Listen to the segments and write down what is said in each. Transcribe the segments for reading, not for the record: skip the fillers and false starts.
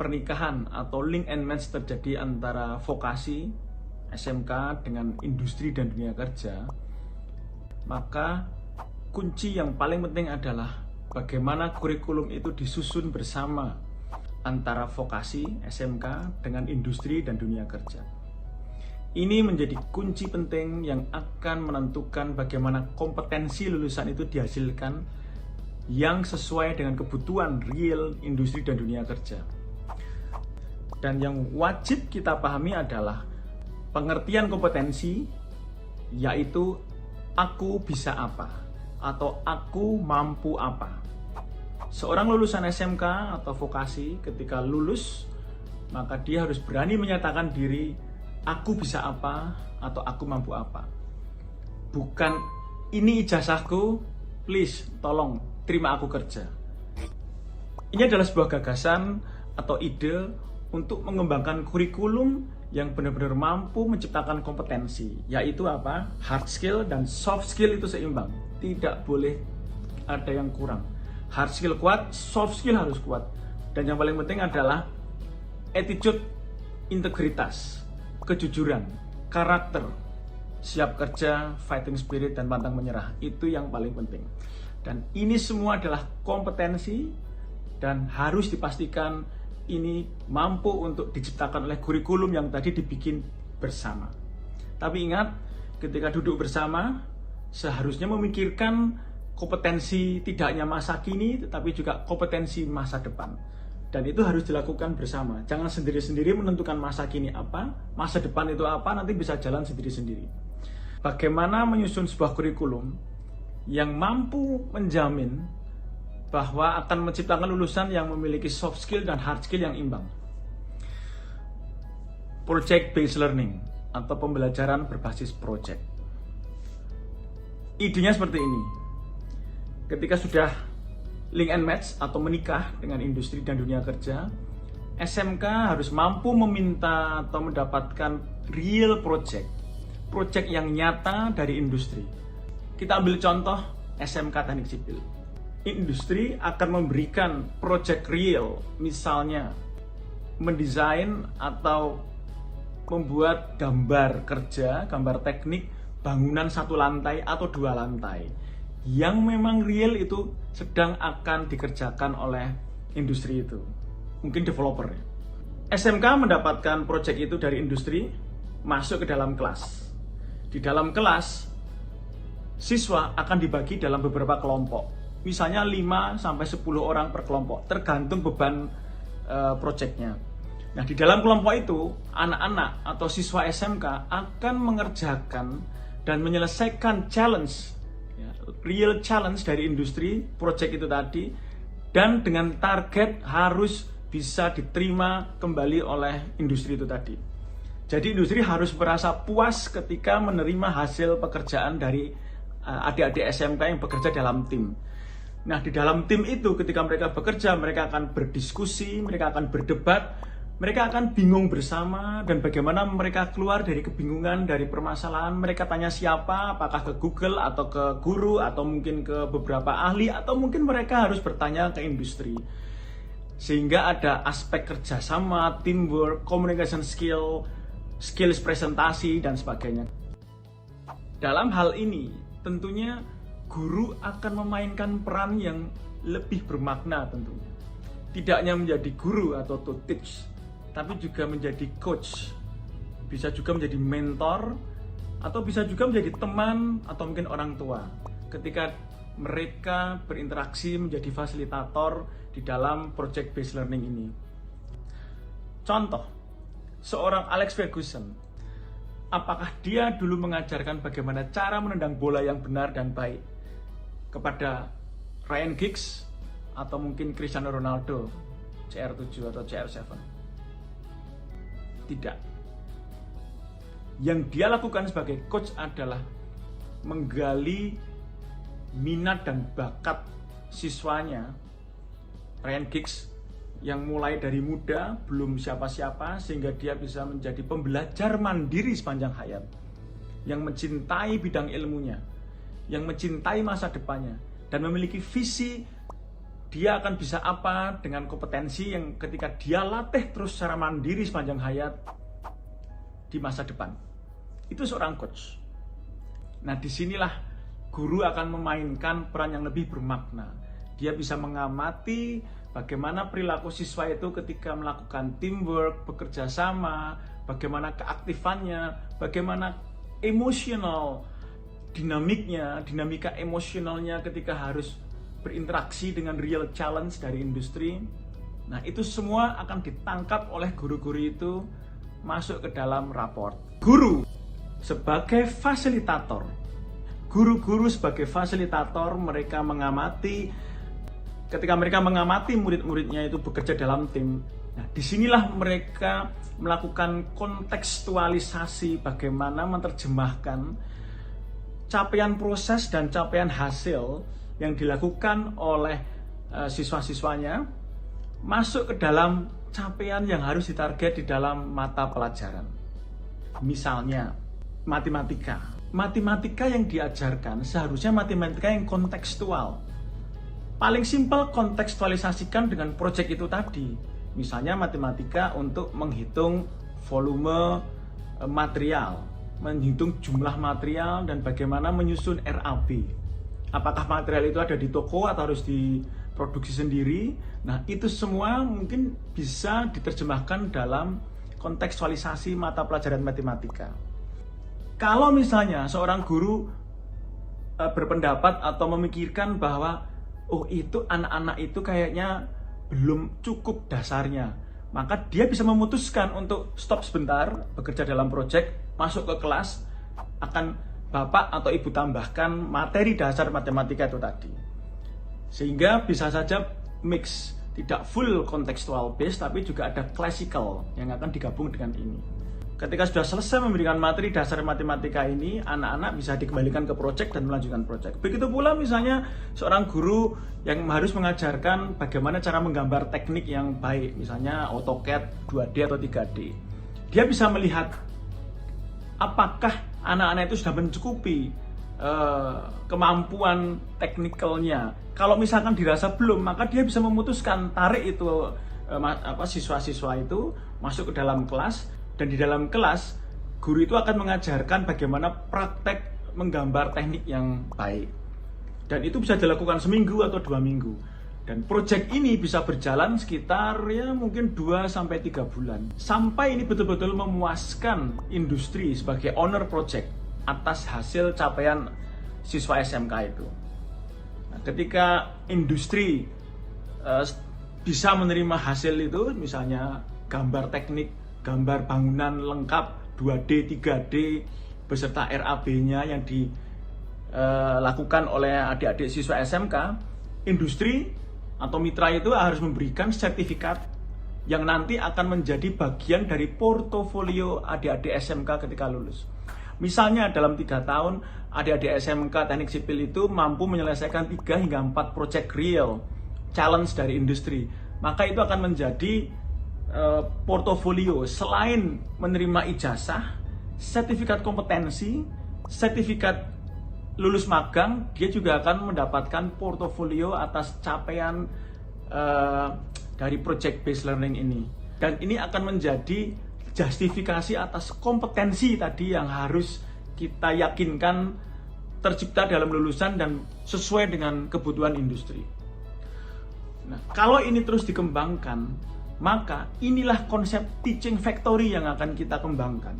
pernikahan atau link and match terjadi antara vokasi SMK dengan industri dan dunia kerja, maka kunci yang paling penting adalah bagaimana kurikulum itu disusun bersama antara vokasi SMK dengan industri dan dunia kerja. Ini menjadi kunci penting yang akan menentukan bagaimana kompetensi lulusan itu dihasilkan yang sesuai dengan kebutuhan real industri dan dunia kerja. Dan yang wajib kita pahami adalah pengertian kompetensi, yaitu aku bisa apa atau aku mampu apa. Seorang lulusan SMK atau vokasi ketika lulus, maka dia harus berani menyatakan diri, aku bisa apa atau aku mampu apa. Bukan ini ijazahku, please tolong terima aku kerja. Ini adalah sebuah gagasan atau ide untuk mengembangkan kurikulum yang benar-benar mampu menciptakan kompetensi, yaitu apa? Hard skill dan soft skill itu seimbang. Tidak boleh ada yang kurang. Hard skill kuat, soft skill harus kuat. Dan yang paling penting adalah attitude, integritas, kejujuran, karakter, siap kerja, fighting spirit, dan pantang menyerah. Itu yang paling penting. Dan ini semua adalah kompetensi dan harus dipastikan ini mampu untuk diciptakan oleh kurikulum yang tadi dibikin bersama. Tapi ingat, ketika duduk bersama, seharusnya memikirkan kompetensi tidak hanya masa kini, tetapi juga kompetensi masa depan. Dan itu harus dilakukan bersama. Jangan sendiri-sendiri menentukan masa kini apa, masa depan itu apa, nanti bisa jalan sendiri-sendiri. Bagaimana menyusun sebuah kurikulum yang mampu menjamin bahwa akan menciptakan lulusan yang memiliki soft skill dan hard skill yang imbang. Project based learning atau pembelajaran berbasis project. Idenya seperti ini. Ketika sudah link and match atau menikah dengan industri dan dunia kerja, SMK harus mampu meminta atau mendapatkan real project yang nyata dari industri. Kita ambil contoh SMK Teknik Sipil. Industri akan memberikan project real, misalnya mendesain atau membuat gambar kerja, gambar teknik bangunan 1 lantai atau 2 lantai yang memang real itu sedang akan dikerjakan oleh industri itu, mungkin developer. SMK mendapatkan project itu dari industri, masuk ke dalam kelas. Di dalam kelas, siswa akan dibagi dalam beberapa kelompok, misalnya 5-10 orang per kelompok, tergantung beban projectnya. Nah, di dalam kelompok itu, anak-anak atau siswa SMK akan mengerjakan dan menyelesaikan challenge, real challenge dari industri, project itu tadi, dan dengan target harus bisa diterima kembali oleh industri itu tadi. Jadi industri harus merasa puas ketika menerima hasil pekerjaan dari adik-adik SMK yang bekerja dalam tim. Nah, di dalam tim itu ketika mereka bekerja, mereka akan berdiskusi, mereka akan berdebat, mereka akan bingung bersama, dan bagaimana mereka keluar dari kebingungan, dari permasalahan. Mereka tanya siapa, apakah ke Google atau ke guru atau mungkin ke beberapa ahli, atau mungkin mereka harus bertanya ke industri. Sehingga ada aspek kerjasama, teamwork, communication skill, skills presentasi, dan sebagainya. Dalam hal ini, tentunya guru akan memainkan peran yang lebih bermakna tentunya. Tidak hanya menjadi guru atau to teach, tapi juga menjadi coach. Bisa juga menjadi mentor, atau bisa juga menjadi teman, atau mungkin orang tua. Ketika mereka berinteraksi menjadi fasilitator di dalam project based learning ini. Contoh, seorang Alex Ferguson, apakah dia dulu mengajarkan bagaimana cara menendang bola yang benar dan baik kepada Ryan Giggs atau mungkin Cristiano Ronaldo CR7 atau CR7? Tidak. Yang dia lakukan sebagai coach adalah menggali minat dan bakat siswanya, Ryan Giggs, yang mulai dari muda, belum siapa-siapa, sehingga dia bisa menjadi pembelajar mandiri sepanjang hayat, yang mencintai bidang ilmunya, yang mencintai masa depannya, dan memiliki visi dia akan bisa apa dengan kompetensi yang ketika dia latih terus secara mandiri sepanjang hayat di masa depan. Itu seorang coach. Nah, disinilah guru akan memainkan peran yang lebih bermakna. Dia bisa mengamati bagaimana perilaku siswa itu ketika melakukan teamwork, bekerja sama, bagaimana keaktifannya, bagaimana emosional, dinamika emosionalnya ketika harus berinteraksi dengan real challenge dari industri. Nah, itu semua akan ditangkap oleh guru-guru itu masuk ke dalam raport. Guru sebagai fasilitator. Guru-guru sebagai fasilitator, mereka mengamati, ketika mereka mengamati murid-muridnya itu bekerja dalam tim. Nah, disinilah mereka melakukan kontekstualisasi bagaimana menerjemahkan capaian proses dan capaian hasil yang dilakukan oleh siswa-siswanya masuk ke dalam capaian yang harus ditarget di dalam mata pelajaran. Misalnya, matematika. Matematika yang diajarkan seharusnya matematika yang kontekstual. Paling simpel kontekstualisasikan dengan proyek itu tadi. Misalnya matematika untuk menghitung volume material, menghitung jumlah material dan bagaimana menyusun RAB. Apakah material itu ada di toko atau harus diproduksi sendiri? Nah, itu semua mungkin bisa diterjemahkan dalam kontekstualisasi mata pelajaran matematika. Kalau misalnya seorang guru berpendapat atau memikirkan bahwa itu anak-anak itu kayaknya belum cukup dasarnya, maka dia bisa memutuskan untuk stop sebentar, bekerja dalam proyek, masuk ke kelas, akan Bapak atau Ibu tambahkan materi dasar matematika itu tadi. Sehingga bisa saja mix, tidak full contextual based, tapi juga ada classical yang akan digabung dengan ini. Ketika sudah selesai memberikan materi dasar matematika ini, anak-anak bisa dikembalikan ke proyek dan melanjutkan proyek. Begitu pula misalnya seorang guru yang harus mengajarkan bagaimana cara menggambar teknik yang baik, misalnya AutoCAD 2D atau 3D. Dia bisa melihat apakah anak-anak itu sudah mencukupi kemampuan teknikalnya. Kalau misalkan dirasa belum, maka dia bisa memutuskan tarik itu siswa-siswa itu masuk ke dalam kelas, dan di dalam kelas guru itu akan mengajarkan bagaimana praktek menggambar teknik yang baik. Dan itu bisa dilakukan seminggu atau 2 minggu. Dan proyek ini bisa berjalan sekitar mungkin 2-3 bulan. Sampai ini betul-betul memuaskan industri sebagai owner project atas hasil capaian siswa SMK itu. Nah, ketika industri bisa menerima hasil itu, misalnya gambar teknik, gambar bangunan lengkap 2D, 3D beserta RAB-nya yang dilakukan oleh adik-adik siswa SMK, industri atau mitra itu harus memberikan sertifikat yang nanti akan menjadi bagian dari portofolio adik-adik SMK ketika lulus. Misalnya dalam 3 tahun, adik-adik SMK Teknik Sipil itu mampu menyelesaikan 3 hingga 4 proyek real challenge dari industri. Maka itu akan menjadi portofolio. Selain menerima ijazah, sertifikat kompetensi, sertifikat lulus magang, dia juga akan mendapatkan portofolio atas capaian dari project based learning ini. Dan ini akan menjadi justifikasi atas kompetensi tadi yang harus kita yakinkan tercipta dalam lulusan dan sesuai dengan kebutuhan industri. Nah, kalau ini terus dikembangkan, maka inilah konsep teaching factory yang akan kita kembangkan.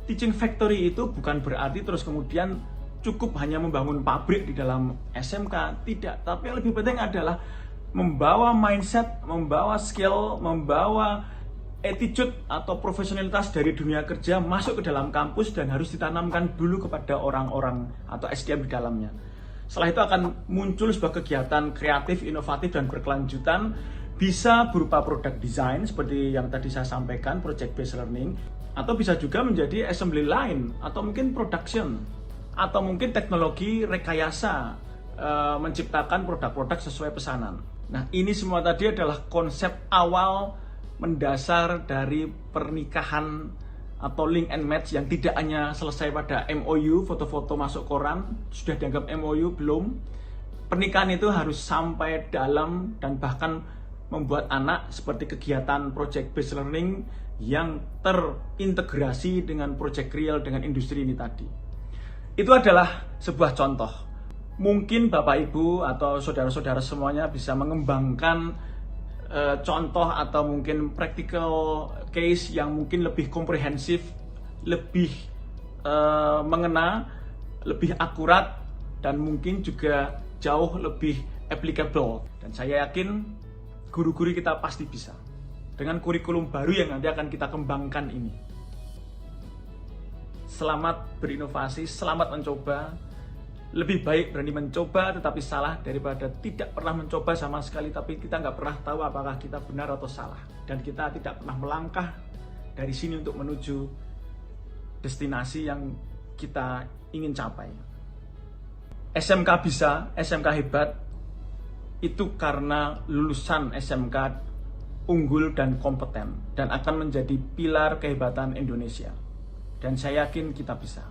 Teaching factory itu bukan berarti terus kemudian cukup hanya membangun pabrik di dalam SMK, tidak. Tapi yang lebih penting adalah membawa mindset, membawa skill, membawa attitude atau profesionalitas dari dunia kerja masuk ke dalam kampus dan harus ditanamkan dulu kepada orang-orang atau SDM di dalamnya. Setelah itu akan muncul sebuah kegiatan kreatif, inovatif, dan berkelanjutan, bisa berupa product design seperti yang tadi saya sampaikan, project based learning, atau bisa juga menjadi assembly line, atau mungkin production, atau mungkin teknologi rekayasa, menciptakan produk-produk sesuai pesanan. Nah, ini semua tadi adalah konsep awal mendasar dari pernikahan atau link and match yang tidak hanya selesai pada MOU, foto-foto masuk koran, sudah dianggap MOU, belum. pernikahan itu harus sampai dalam dan bahkan membuat anak seperti kegiatan project based learning yang terintegrasi dengan project real dengan industri ini tadi. Itu adalah sebuah contoh. Mungkin Bapak Ibu atau saudara-saudara semuanya bisa mengembangkan contoh atau mungkin practical case yang mungkin lebih komprehensif, lebih mengena, lebih akurat, dan mungkin juga jauh lebih applicable. Dan saya yakin guru-guru kita pasti bisa dengan kurikulum baru yang nanti akan kita kembangkan ini. Selamat berinovasi, selamat mencoba. Lebih baik berani mencoba tetapi salah daripada tidak pernah mencoba sama sekali tapi kita nggak pernah tahu apakah kita benar atau salah. Dan kita tidak pernah melangkah dari sini untuk menuju destinasi yang kita ingin capai. SMK bisa, SMK hebat, itu karena lulusan SMK unggul dan kompeten dan akan menjadi pilar kehebatan Indonesia. Dan saya yakin kita bisa.